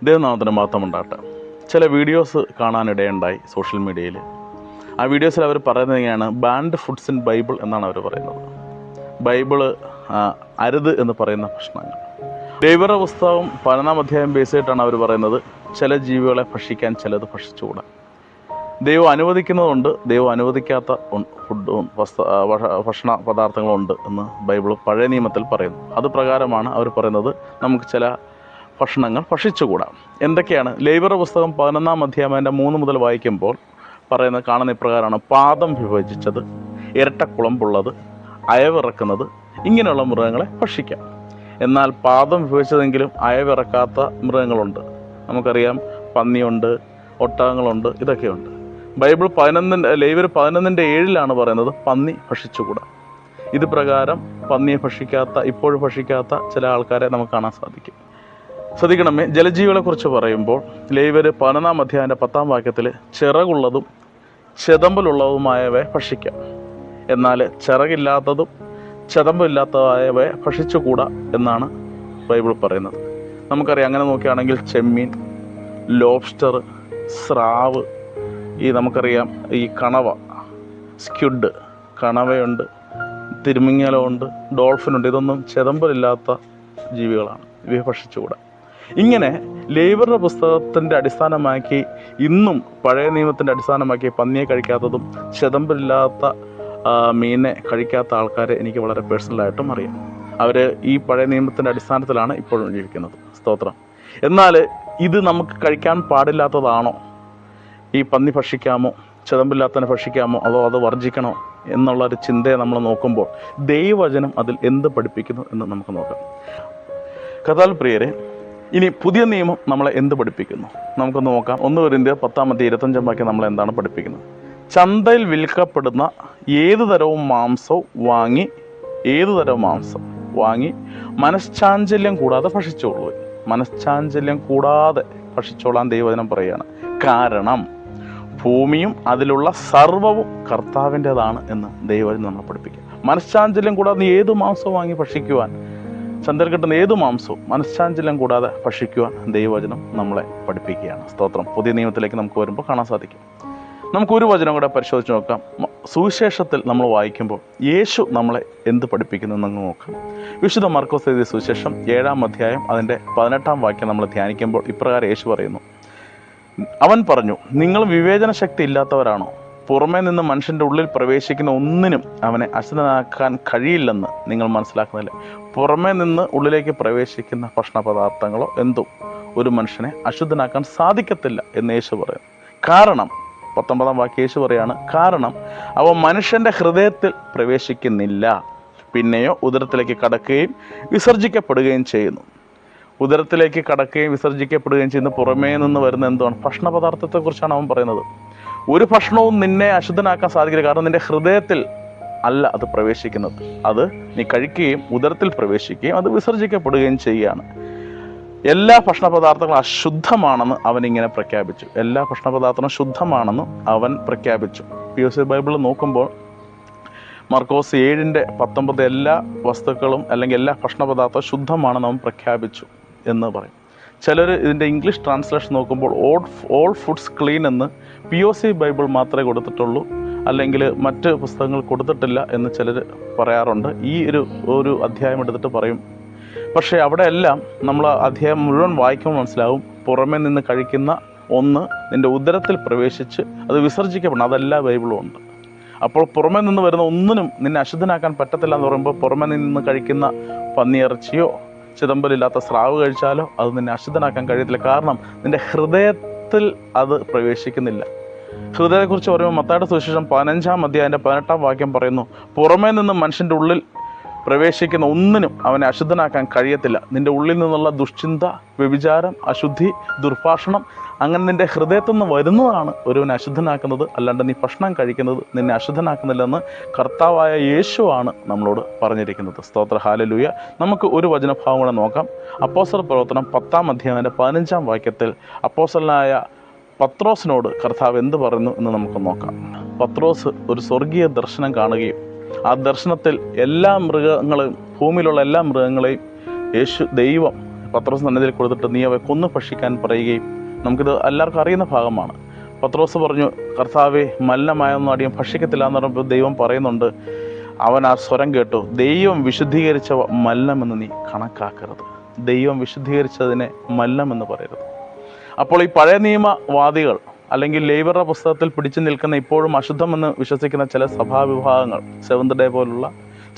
ദൈവനാമത്തിന് മഹത്വം ഉണ്ടാകട്ടെ. ചില വീഡിയോസ് കാണാനിടയുണ്ടായി സോഷ്യൽ മീഡിയയിൽ. ആ വീഡിയോസിൽ അവർ പറയുന്നത് ഇങ്ങനെയാണ്: ബാൻഡ് ഫുഡ്സ് ഇൻ ബൈബിൾ എന്നാണ് അവർ പറയുന്നത്. ബൈബിള് അരുത് എന്ന് പറയുന്ന ഭക്ഷണങ്ങൾ. ദൈവയുടെ പുസ്തകം 11-ാം അധ്യായം ബേസ് ചെയ്തിട്ടാണ് അവർ പറയുന്നത് ചില ജീവികളെ ഭക്ഷിക്കാൻ, ചിലത് ഭക്ഷിച്ചുകൂടാ. ദൈവം അനുവദിക്കുന്നതുകൊണ്ട് ദൈവം അനുവദിക്കാത്ത ഫുഡും ഭക്ഷണ പദാർത്ഥങ്ങളുണ്ട് എന്ന് ബൈബിൾ പഴയ നിയമത്തിൽ പറയുന്നു. അത് പ്രകാരമാണ് അവർ പറയുന്നത് നമുക്ക് ചില ഭക്ഷണങ്ങൾ ഭക്ഷിച്ചുകൂടാ. എന്തൊക്കെയാണ്? ലേവ്യരുടെ പുസ്തകം 11-ാം അധ്യായം അതിൻ്റെ 3 മുതൽ വായിക്കുമ്പോൾ പറയുന്നത് കാണുന്ന ഇപ്രകാരമാണ്: പാദം വിഭജിച്ചത്, ഇരട്ടക്കുളമ്പുള്ളത്, അയവിറക്കുന്നത്, ഇങ്ങനെയുള്ള മൃഗങ്ങളെ ഭക്ഷിക്കാം. എന്നാൽ പാദം വിഭജിച്ചതെങ്കിലും അയവിറക്കാത്ത മൃഗങ്ങളുണ്ട്. നമുക്കറിയാം, പന്നിയുണ്ട്, ഒട്ടകങ്ങളുണ്ട്, ഇതൊക്കെയുണ്ട്. ബൈബിൾ ലേവ്യർ 11:7 പറയുന്നത് പന്നി ഭക്ഷിച്ചുകൂടാ. ഇത് പ്രകാരം പന്നിയെ ഇപ്പോഴും ഭക്ഷിക്കാത്ത ചില ആൾക്കാരെ നമുക്ക് കാണാൻ സാധിക്കും. ശ്രദ്ധിക്കണമേ, ജലജീവികളെക്കുറിച്ച് പറയുമ്പോൾ ലേവ്യർ 11-ാം അധ്യായത്തിൻ്റെ 10-ാം വാക്യത്തിൽ ചിറകുള്ളതും ചെതമ്പലുള്ളതുമായവയെ ഭക്ഷിക്കാം, എന്നാൽ ചിറകില്ലാത്തതും ചെതമ്പില്ലാത്തതായവയെ ഭക്ഷിച്ചുകൂടാ എന്നാണ് ബൈബിൾ പറയുന്നത്. നമുക്കറിയാം, അങ്ങനെ നോക്കുകയാണെങ്കിൽ ചെമ്മീൻ, ലോബ്സ്റ്റർ, സ്രാവ്, നമുക്കറിയാം ഈ കണവ, സ്ക്വിഡ്, കണവയുണ്ട്, തിരുമിങ്ങലമുണ്ട്, ഡോൾഫിനുണ്ട്. ഇതൊന്നും ചെതമ്പലില്ലാത്ത ജീവികളാണ്, ഇവയെ ഭക്ഷിച്ചുകൂടാ. ഇങ്ങനെ ലേവ്യരുടെ പുസ്തകത്തിൻ്റെ അടിസ്ഥാനമാക്കി ഇന്നും പഴയ നിയമത്തിൻ്റെ അടിസ്ഥാനമാക്കി പന്നിയെ കഴിക്കാത്തതും ചെതമ്പില്ലാത്ത മീനെ കഴിക്കാത്ത ആൾക്കാരെ എനിക്ക് വളരെ പേഴ്സണലായിട്ടും അറിയാം. അവർ ഈ പഴയ നിയമത്തിൻ്റെ അടിസ്ഥാനത്തിലാണ് ഇപ്പോഴും ജീവിക്കുന്നത്. സ്തോത്രം. എന്നാൽ ഇത് നമുക്ക് കഴിക്കാൻ പാടില്ലാത്തതാണോ? ഈ പന്നി ഭക്ഷിക്കാമോ, ചെതമ്പില്ലാത്തതിനെ ഭക്ഷിക്കാമോ, അതോ അത് വർജിക്കണോ എന്നുള്ളൊരു ചിന്തയെ നമ്മൾ നോക്കുമ്പോൾ ദൈവവചനം അതിൽ എന്ത് പഠിപ്പിക്കുന്നു എന്ന് നമുക്ക് നോക്കാം. കർത്താവിൽ പ്രിയരെ, ഇനി പുതിയ നിയമം നമ്മളെ എന്ത് പഠിപ്പിക്കുന്നു നമുക്കൊന്ന് നോക്കാം. 1 കൊരിന്ത്യർ 10-25 വാക്യം നമ്മളെ എന്താണ് പഠിപ്പിക്കുന്നത്? ചന്തയിൽ വിൽക്കപ്പെടുന്ന ഏതു തരവും മാംസം വാങ്ങി മനഃശാഞ്ചല്യം കൂടാതെ ഭക്ഷിച്ചോളൂ. മനഃശാഞ്ചല്യം കൂടാതെ ഭക്ഷിച്ചോളാൻ ദൈവവചനം പറയുകയാണ്. കാരണം ഭൂമിയും അതിലുള്ള സർവ്വവും കർത്താവിൻ്റെതാണ് എന്ന് ദൈവവചനം നമ്മളെ പഠിപ്പിക്കുക. മനഃശാഞ്ചല്യം കൂടാതെ നീ ഏത് മാംസവും വാങ്ങി ഭക്ഷിക്കുവാൻ, ചന്തയിൽ കിട്ടുന്ന ഏത് മാംസവും മനഃശാഞ്ചല്യം കൂടാതെ ഭക്ഷിക്കുവാൻ ദൈവവചനം നമ്മളെ പഠിപ്പിക്കുകയാണ്. സ്തോത്രം. പുതിയ നിയമത്തിലേക്ക് നമുക്ക് വരുമ്പോൾ കാണാൻ സാധിക്കും. നമുക്കൊരു വചനം കൂടെ പരിശോധിച്ച് നോക്കാം. സുവിശേഷത്തിൽ നമ്മൾ വായിക്കുമ്പോൾ യേശു നമ്മളെ എന്ത് പഠിപ്പിക്കുന്നു എന്നങ്ങ് നോക്കാം. വിശുദ്ധ മർക്കോസ് എഴുതിയ സുവിശേഷം 7-ാം അധ്യായം അതിൻ്റെ 18-ാം വാക്യം നമ്മൾ ധ്യാനിക്കുമ്പോൾ ഇപ്രകാരം യേശു പറയുന്നു: അവൻ പറഞ്ഞു, നിങ്ങൾ വിവേചന ശക്തി ഇല്ലാത്തവരാണോ? പുറമേ നിന്ന് മനുഷ്യൻ്റെ ഉള്ളിൽ പ്രവേശിക്കുന്ന ഒന്നിനും അവനെ അശുദ്ധനാക്കാൻ കഴിയില്ലെന്ന് നിങ്ങൾ മനസ്സിലാക്കുന്നില്ല. പുറമേ നിന്ന് ഉള്ളിലേക്ക് പ്രവേശിക്കുന്ന ഭക്ഷണ പദാർത്ഥങ്ങളോ എന്തും ഒരു മനുഷ്യനെ അശുദ്ധനാക്കാൻ സാധിക്കത്തില്ല എന്ന് യേശു പറയും. കാരണം 19-ാം വാക്യം യേശു പറയാണ്, കാരണം അവ മനുഷ്യൻ്റെ ഹൃദയത്തിൽ പ്രവേശിക്കുന്നില്ല, പിന്നെയോ ഉദരത്തിലേക്ക് കടക്കുകയും വിസർജിക്കപ്പെടുകയും ചെയ്യുന്നു. ഉദരത്തിലേക്ക് കടക്കുകയും വിസർജിക്കപ്പെടുകയും ചെയ്യുന്ന പുറമേ നിന്ന് വരുന്ന എന്താണ്? ഭക്ഷണ പദാർത്ഥത്തെക്കുറിച്ചാണ് അവൻ പറയുന്നത്. ഒരു ഭക്ഷണവും നിന്നെ അശുദ്ധനാക്കാൻ സാധിക്കില്ല. കാരണം നിന്റെ ഹൃദയത്തിൽ അല്ല അത് പ്രവേശിക്കുന്നത്. അത് നീ കഴിക്കുകയും ഉദരത്തിൽ പ്രവേശിക്കുകയും അത് വിസർജിക്കപ്പെടുകയും ചെയ്യുകയാണ്. എല്ലാ ഭക്ഷണ പദാർത്ഥങ്ങളും അശുദ്ധമാണെന്ന് അവൻ ഇങ്ങനെ പ്രഖ്യാപിച്ചു. എല്ലാ ഭക്ഷണ പദാർത്ഥങ്ങളും ശുദ്ധമാണെന്ന് അവൻ പ്രഖ്യാപിച്ചു. POC ബൈബിളിൽ നോക്കുമ്പോൾ മർക്കോസ് 7:19 എല്ലാ വസ്തുക്കളും അല്ലെങ്കിൽ എല്ലാ ഭക്ഷണ പദാർത്ഥവും ശുദ്ധമാണെന്ന് അവൻ പ്രഖ്യാപിച്ചു എന്ന് പറയും. ചിലർ ഇതിൻ്റെ ഇംഗ്ലീഷ് ട്രാൻസ്ലേഷൻ നോക്കുമ്പോൾ ഓൾ ഫുഡ്സ് ക്ലീൻ എന്ന് POC ബൈബിൾ മാത്രമേ കൊടുത്തിട്ടുള്ളൂ, അല്ലെങ്കിൽ മറ്റ് പുസ്തകങ്ങൾ കൊടുത്തിട്ടില്ല എന്ന് ചിലർ പറയാറുണ്ട്. ഈ ഒരു അധ്യായം എടുത്തിട്ട് പറയും. പക്ഷേ അവിടെ എല്ലാം നമ്മൾ അധ്യായം മുഴുവൻ വായിക്കുമ്പോൾ മനസ്സിലാവും, പുറമേ നിന്ന് കഴിക്കുന്ന ഒന്ന് നിൻ്റെ ഉദരത്തിൽ പ്രവേശിച്ച് അത് വിസർജിക്കപ്പെടണം. അതെല്ലാ ബൈബിളും ഉണ്ട്. അപ്പോൾ പുറമേ നിന്ന് വരുന്ന ഒന്നിനും നിന്നെ അശുദ്ധനാക്കാൻ പറ്റത്തില്ല എന്ന് പറയുമ്പോൾ പുറമേ നിന്ന് കഴിക്കുന്ന പന്നിയിറച്ചിയോ ചിതമ്പലില്ലാത്ത സ്രാവ് കഴിച്ചാലോ അത് നിന്നെ അശുദ്ധനാക്കാൻ കഴിയത്തില്ല. കാരണം നിൻ്റെ ഹൃദയത്തിൽ അത് പ്രവേശിക്കുന്നില്ല. ഹൃദയത്തെക്കുറിച്ച് പറയുമ്പോൾ മത്തായിയുടെ സുവിശേഷം 15-ാം അധ്യായത്തിൻ്റെ 18-ാം വാക്യം പറയുന്നു, പുറമേ നിന്ന് മനുഷ്യൻ്റെ ഉള്ളിൽ പ്രവേശിക്കുന്ന ഒന്നിനും അവനെ അശുദ്ധനാക്കാൻ കഴിയത്തില്ല. നിൻ്റെ ഉള്ളിൽ നിന്നുള്ള ദുശ്ചിന്ത, വ്യഭിചാരം, അശുദ്ധി, ദുർഭാഷണം, അങ്ങനെ നിൻ്റെ ഹൃദയത്തിൽ നിന്ന് വരുന്നതാണ് ഒരുവനെ അശുദ്ധനാക്കുന്നത്. അല്ലാണ്ട് നീ ഭക്ഷണം കഴിക്കുന്നത് നിന്നെ അശുദ്ധനാക്കുന്നില്ലെന്ന് കർത്താവായ യേശുവാണ് നമ്മളോട് പറഞ്ഞിരിക്കുന്നത്. സ്തോത്ര, ഹല്ലേലൂയ. നമുക്ക് ഒരു വചനഭാഗം കൂടെ നോക്കാം. അപ്പോസ്തല പ്രവർത്തനം 10-ാം അധ്യായത്തിൻ്റെ 15-ാം വാക്യത്തിൽ അപ്പോസ്തലനായ പത്രോസിനോട് കർത്താവ് എന്ത് പറയുന്നു എന്ന് നമുക്ക് നോക്കാം. പത്രോസ് ഒരു സ്വർഗീയ ദർശനം കാണുകയും ആ ദർശനത്തിൽ എല്ലാ മൃഗങ്ങളും ഭൂമിയിലുള്ള എല്ലാ മൃഗങ്ങളെയും ദൈവം പത്രോസ് സന്നിധിയിൽ കൊടുത്തിട്ട് നീ അവയെ കൊന്നു ഭക്ഷിക്കാൻ പറയുകയും നമുക്കിത് എല്ലാവർക്കും അറിയുന്ന ഭാഗമാണ്. പത്രോസ് പറഞ്ഞു, കർത്താവേ, മലിനമായൊന്നും അടിയും ഭക്ഷിക്കത്തില്ല എന്ന് പറയുമ്പോൾ ദൈവം പറയുന്നുണ്ട്, അവൻ ആ സ്വരം കേട്ടു, ദൈവം വിശുദ്ധീകരിച്ചവ മലിനമെന്ന് നീ കണക്കാക്കരുത്. ദൈവം വിശുദ്ധീകരിച്ചതിനെ മലിനമെന്ന് പറയരുത്. അപ്പോൾ ഈ പഴയ നിയമവാദികൾ അല്ലെങ്കിൽ ലേവ്യരുടെ പുസ്തകത്തിൽ പിടിച്ചു നിൽക്കുന്ന ഇപ്പോഴും അശുദ്ധമെന്ന് വിശ്വസിക്കുന്ന ചില സഭാവിഭാഗങ്ങൾ, സെവന്ത് ഡേ പോലുള്ള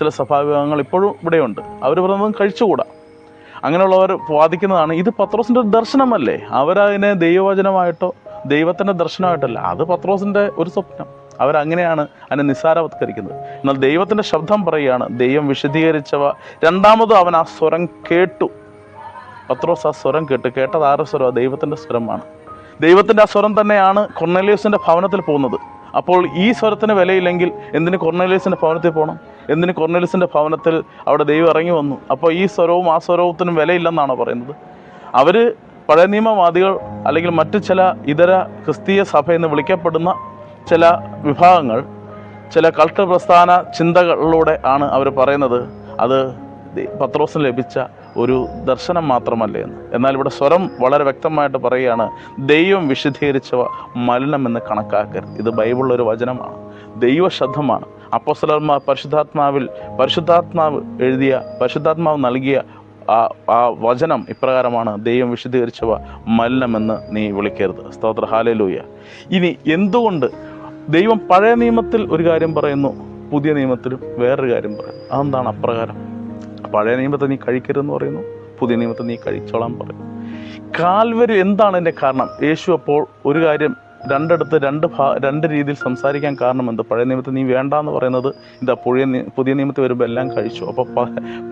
ചില സഭാവിഭാഗങ്ങൾ ഇപ്പോഴും ഇവിടെയുണ്ട്. അവർ പറയുന്നതും കഴിച്ചുകൂടാ. അങ്ങനെയുള്ളവർ വാദിക്കുന്നതാണ്, ഇത് പത്രോസിൻ്റെ ഒരു ദർശനമല്ലേ, അവരതിനെ ദൈവവചനമായിട്ടോ ദൈവത്തിൻ്റെ ദർശനമായിട്ടല്ല, അത് പത്രോസിൻ്റെ ഒരു സ്വപ്നം. അവരങ്ങനെയാണ് അതിനെ നിസ്സാരവത്കരിക്കുന്നത്. എന്നാൽ ദൈവത്തിൻ്റെ ശബ്ദം പറയുകയാണ്, ദൈവം വിശദീകരിച്ചവ. രണ്ടാമത് അവൻ ആ സ്വരം കേട്ടു. പത്രോസ് ആ സ്വരം കേട്ടത് ആരുടെ സ്വരം? ദൈവത്തിൻ്റെ സ്വരമാണ്. ദൈവത്തിൻ്റെ ആ സ്വരം തന്നെയാണ് കൊർന്നേലിയോസിൻ്റെ ഭവനത്തിൽ പോകുന്നത്. അപ്പോൾ ഈ സ്വരത്തിന് വിലയില്ലെങ്കിൽ എന്തിന് കൊർന്നേലിയോസിൻ്റെ ഭവനത്തിൽ പോകണം? എന്തിന് കൊർന്നേലിയോസിൻ്റെ ഭവനത്തിൽ അവിടെ ദൈവം ഇറങ്ങി വന്നു? അപ്പോൾ ഈ സ്വരവും ആ സ്വരത്തിനും വിലയില്ലെന്നാണ് പറയുന്നത്. അവർ പഴയ നിയമവാദികൾ അല്ലെങ്കിൽ മറ്റു ചില ഇതര ക്രിസ്തീയ സഭ എന്ന് വിളിക്കപ്പെടുന്ന ചില വിഭാഗങ്ങൾ, ചില കൾട്ട് പ്രസ്ഥാന ചിന്തകളിലൂടെ ആണ് അവർ പറയുന്നത് അത് പത്രോസിന് ലഭിച്ച ഒരു ദർശനം മാത്രമല്ലേ എന്ന്. എന്നാൽ ഇവിടെ സ്വരം വളരെ വ്യക്തമായിട്ട് പറയുകയാണ്, ദൈവം വിശുദ്ധീകരിച്ചവ മലിനമെന്ന് കണക്കാക്കരുത്. ഇത് ബൈബിളിലൊരു വചനമാണ്, ദൈവശബ്ദമാണ്. അപ്പോസ്തലന്മാർ പരിശുദ്ധാത്മാവ് നൽകിയ ആ വചനം ഇപ്രകാരമാണ്, ദൈവം വിശുദ്ധീകരിച്ചവ മലിനമെന്ന് നീ വിളിക്കരുത്. സ്തോത്ര, ഹല്ലേലൂയ. ഇനി എന്തുകൊണ്ട് ദൈവം പഴയ നിയമത്തിൽ ഒരു കാര്യം പറയുന്നു, പുതിയ നിയമത്തിലും വേറൊരു കാര്യം പറയുന്നു? അതെന്താണ് അപ്രകാരം? പഴയ നിയമത്തെ നീ കഴിക്കരുതെന്ന് പറയുന്നു, പുതിയ നിയമത്തെ നീ കഴിച്ചോളാൻ പറയുന്നു. കാൽവരി എന്താണ് എൻ്റെ കാരണം? യേശു അപ്പോൾ ഒരു കാര്യം രണ്ടിടത്ത് രണ്ട് രീതിയിൽ സംസാരിക്കാൻ കാരണം എന്ത്? പഴയ നിയമത്തെ നീ വേണ്ട എന്ന് പറയുന്നത് ഇതാ, പുതിയ നിയമത്തിൽ വരുമ്പോൾ എല്ലാം കഴിച്ചു. അപ്പോൾ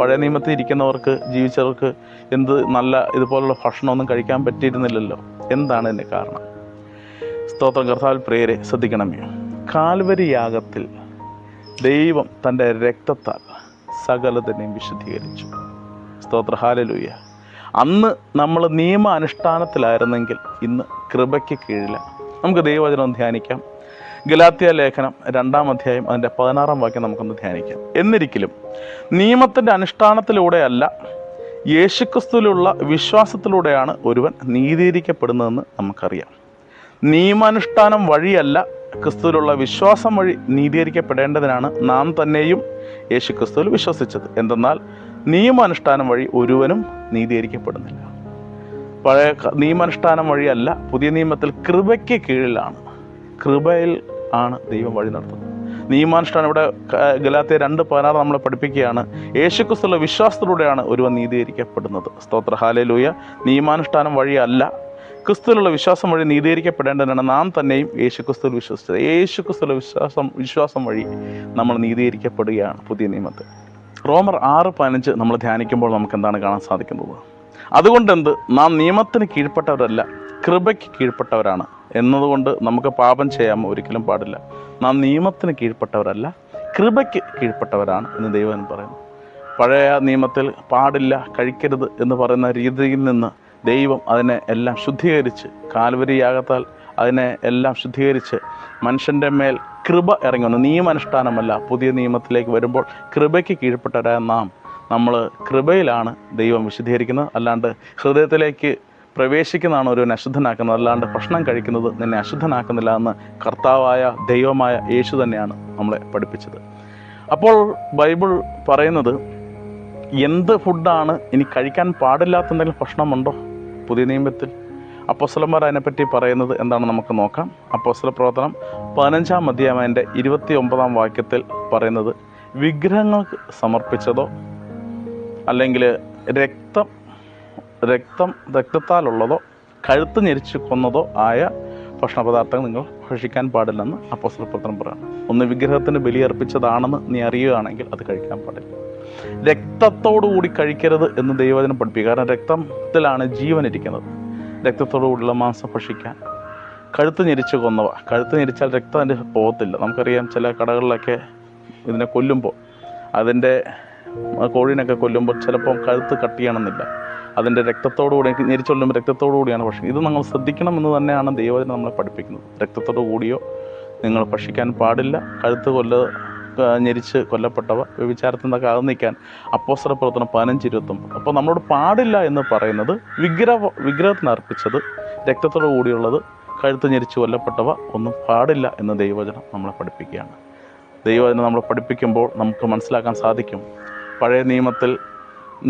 പഴയ നിയമത്തിൽ ഇരിക്കുന്നവർക്ക്, ജീവിച്ചവർക്ക് എന്ത് നല്ല ഇതുപോലുള്ള ഭക്ഷണമൊന്നും കഴിക്കാൻ പറ്റിയിരുന്നില്ലല്ലോ. എന്താണ് ഇതിൻ്റെ കാരണം? സ്തോത്രം. കർത്താവിൽ പ്രിയരെ, ശ്രദ്ധിക്കണമേ, കാൽവരി യാഗത്തിൽ ദൈവം തൻ്റെ രക്തത്താൽ സകലതിനെയും വിശുദ്ധീകരിച്ചു. സ്തോത്ര, ഹല്ലേലൂയ. അന്ന് നമ്മൾ നിയമ അനുഷ്ഠാനത്തിലായിരുന്നെങ്കിൽ ഇന്ന് കൃപയ്ക്ക് കീഴിലാണ്. നമുക്ക് ദൈവവചനം ധ്യാനിക്കാം. ഗലാത്യ ലേഖനം 2-ാം അധ്യായം അതിൻ്റെ 16-ാം വാക്യം നമുക്കൊന്ന് ധ്യാനിക്കാം. എന്നിരിക്കലും നിയമത്തിൻ്റെ അനുഷ്ഠാനത്തിലൂടെയല്ല, യേശുക്രിസ്തുവിലുള്ള വിശ്വാസത്തിലൂടെയാണ് ഒരുവൻ നീതീകരിക്കപ്പെടുന്നതെന്ന് നമുക്കറിയാം. നിയമാനുഷ്ഠാനം വഴിയല്ല, ക്രിസ്തുവിലുള്ള വിശ്വാസം വഴി നീതീകരിക്കപ്പെടേണ്ടതിനാണ് നാം തന്നെയും യേശുക്രിസ്തുവിൽ വിശ്വസിച്ചത്. എന്തെന്നാൽ നിയമാനുഷ്ഠാനം വഴി ഒരുവനും നീതീകരിക്കപ്പെടുന്നില്ല. പഴയ നിയമാനുഷ്ഠാനം വഴിയല്ല, പുതിയ നിയമത്തിൽ കൃപയ്ക്ക് കീഴിലാണ്. കൃപയിൽ ആണ് ദൈവം വഴി നടത്തുന്നത്. നിയമാനുഷ്ഠാനം ഇവിടെ ഗലാത്യ 2:16 നമ്മളെ പഠിപ്പിക്കുകയാണ്, യേശുക്രിസ്തുവിലുള്ള വിശ്വാസത്തിലൂടെയാണ് ഒരുവൻ നീതീകരിക്കപ്പെടുന്നത്. സ്തോത്ര, ഹല്ലേലൂയ. നിയമാനുഷ്ഠാനം വഴിയല്ല, ക്രിസ്തുവിലുള്ള വിശ്വാസം വഴി നീതീകരിക്കപ്പെടേണ്ടതാണ് നാം തന്നെയും യേശുക്രിസ്തുവിൽ വിശ്വസിച്ചത്. യേശുക്രിസ്തുവിലുള്ള വിശ്വാസം വഴി നമ്മൾ നീതീകരിക്കപ്പെടുകയാണ് പുതിയ നിയമത്തിൽ. റോമർ 6:15 നമ്മൾ ധ്യാനിക്കുമ്പോൾ നമുക്ക് എന്താണ് കാണാൻ സാധിക്കുന്നത്? അതുകൊണ്ടെന്ത്, നാം നിയമത്തിന് കീഴ്പ്പെട്ടവരല്ല, കൃപയ്ക്ക് കീഴ്പ്പെട്ടവരാണ് എന്നതുകൊണ്ട് നമുക്ക് പാപം ചെയ്യാൻ ഒരിക്കലും പാടില്ല. നാം നിയമത്തിന് കീഴ്പ്പെട്ടവരല്ല, കൃപയ്ക്ക് കീഴ്പ്പെട്ടവരാണ് എന്ന് ദൈവം പറയുന്നു. പഴയ നിയമത്തിൽ പാടില്ല, കഴിക്കരുത് എന്ന് പറയുന്ന രീതിയിൽ നിന്ന് ദൈവം അതിനെ എല്ലാം ശുദ്ധീകരിച്ച്, കാൽവരി യാഗത്താൽ അതിനെ എല്ലാം ശുദ്ധീകരിച്ച് മനുഷ്യൻ്റെ മേൽ കൃപ ഇറങ്ങി വന്നു. നിയമാനുഷ്ഠാനമല്ല, പുതിയ നിയമത്തിലേക്ക് വരുമ്പോൾ കൃപയ്ക്ക് കീഴ്പ്പെട്ടവരായ നമ്മൾ കൃപയിലാണ് ദൈവം വിശുദ്ധീകരിക്കുന്നത്. അല്ലാണ്ട് ഹൃദയത്തിലേക്ക് പ്രവേശിക്കുന്നതാണ് ഒരുവനെ അശുദ്ധനാക്കുന്നത്, അല്ലാണ്ട് ഭക്ഷണം കഴിക്കുന്നത് നിന്നെ അശുദ്ധനാക്കുന്നില്ല എന്ന് കർത്താവായ ദൈവമായ യേശു തന്നെയാണ് നമ്മളെ പഠിപ്പിച്ചത്. അപ്പോൾ ബൈബിൾ പറയുന്നത്, എന്ത് ഫുഡാണ് ഇനി കഴിക്കാൻ പാടില്ലാത്ത എന്തെങ്കിലും ഭക്ഷണമുണ്ടോ പുതിയ നിയമത്തിൽ? അപ്പോസ്തലന്മാർ അതിനെപ്പറ്റി പറയുന്നത് എന്താണ് നമുക്ക് നോക്കാം. അപ്പോസ്തല പ്രവർത്തനം 15-ാം അധ്യായം അതിൻ്റെ 29-ാം വാക്യത്തിൽ പറയുന്നത്, വിഗ്രഹങ്ങൾക്ക് സമർപ്പിച്ചതോ അല്ലെങ്കിൽ രക്തത്താലുള്ളതോ കഴുത്ത് ഞെരിച്ച് കൊന്നതോ ആയ ഭക്ഷണ പദാർത്ഥങ്ങൾ നിങ്ങൾ ഭക്ഷിക്കാൻ പാടില്ലെന്ന് അപ്പോസ്തല പ്രവർത്തനം പറയുന്നു. ഒന്ന് വിഗ്രഹത്തിന് ബലിയർപ്പിച്ചതാണെന്ന് നീ അറിയുകയാണെങ്കിൽ അത് കഴിക്കാൻ പാടില്ല. രക്തത്തോടുകൂടി കഴിക്കരുത് എന്ന് ദൈവവചനം പഠിപ്പിക്കുക. കാരണം രക്തത്തിലാണ് ജീവൻ ഇരിക്കുന്നത്. രക്തത്തോടു കൂടിയുള്ള മാംസം ഭക്ഷിക്കാൻ, കഴുത്ത് ഞെരിച്ച് കൊന്നവ, കഴുത്ത് ഞെരിച്ചാൽ രക്തം അതിൻ്റെ പോകത്തില്ല. നമുക്കറിയാം, ചില കടകളിലൊക്കെ ഇതിനെ കൊല്ലുമ്പോൾ, അതിൻ്റെ കോഴീനൊക്കെ കൊല്ലുമ്പോൾ ചിലപ്പോൾ കഴുത്ത് കട്ട് ചെയ്യണമെന്നില്ല, അതിൻ്റെ രക്തത്തോടുകൂടി ഞെരിച്ചൊല്ലുമ്പോൾ രക്തത്തോടുകൂടിയാണ് ഭക്ഷിക്കുന്നത്. ഇത് നമ്മൾ ശ്രദ്ധിക്കണമെന്ന് തന്നെയാണ് ദൈവവചനം നമ്മളെ പഠിപ്പിക്കുന്നത്. രക്തത്തോടു കൂടിയോ നിങ്ങൾ ഭക്ഷിക്കാൻ പാടില്ല, കഴുത്ത് ഞെരിച്ച് കൊല്ലപ്പെട്ടവ, വ്യഭിചാരത്തിൽ നിന്നൊക്കെ അകന്നു നിൽക്കാൻ അപ്പോസ്തല പ്രവർത്തനം 15:29. അപ്പോൾ നമ്മളോട് പാടില്ല എന്ന് പറയുന്നത് വിഗ്രഹത്തിന് അർപ്പിച്ചത്, രക്തത്തോടു കൂടിയുള്ളത്, കഴുത്ത് ഞെരിച്ച് കൊല്ലപ്പെട്ടവ ഒന്നും പാടില്ല എന്ന് ദൈവവചനം നമ്മളെ പഠിപ്പിക്കുകയാണ്. ദൈവവചനം നമ്മളെ പഠിപ്പിക്കുമ്പോൾ നമുക്ക് മനസ്സിലാക്കാൻ സാധിക്കും, പഴയ നിയമത്തിൽ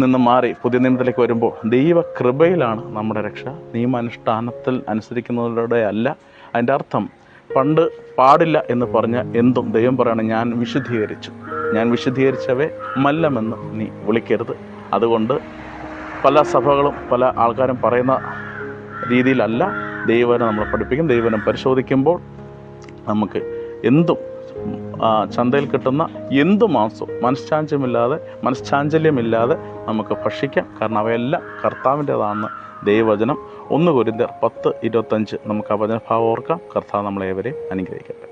നിന്ന് മാറി പുതിയ നിയമത്തിലേക്ക് വരുമ്പോൾ ദൈവകൃപയിലാണ് നമ്മുടെ രക്ഷ, നിയമാനുഷ്ഠാനത്തിൽ അനുസരിക്കുന്നതിലൂടെ അല്ല. അതിൻ്റെ അർത്ഥം പണ്ട് പാടില്ല എന്ന് പറഞ്ഞ എന്തും ദൈവം പറയണം, ഞാൻ വിശുദ്ധീകരിച്ചവേ മല്ലമെന്ന് നീ വിളിക്കരുത്. അതുകൊണ്ട് പല സഭകളും പല ആൾക്കാരും പറയുന്ന രീതിയിലല്ല ദൈവവചനം നമ്മളെ പഠിപ്പിക്കും. ദൈവവചനം പരിശോധിക്കുമ്പോൾ നമുക്ക് എന്തും ചന്തയിൽ കിട്ടുന്ന എന്തു മാംസവും മനഃശാഞ്ചല്യമില്ലാതെ നമുക്ക് ഭക്ഷിക്കാം. കാരണം അവയെല്ലാം കർത്താവിൻ്റെതാണെന്ന് ദൈവവചനം 1 കൊരിന്ത്യർ 10:25 നമുക്ക് ആ വചനഭാവം ഓർക്കാം. കർത്താവ് നമ്മളെ ഏവരെയും അനുഗ്രഹിക്കട്ടെ.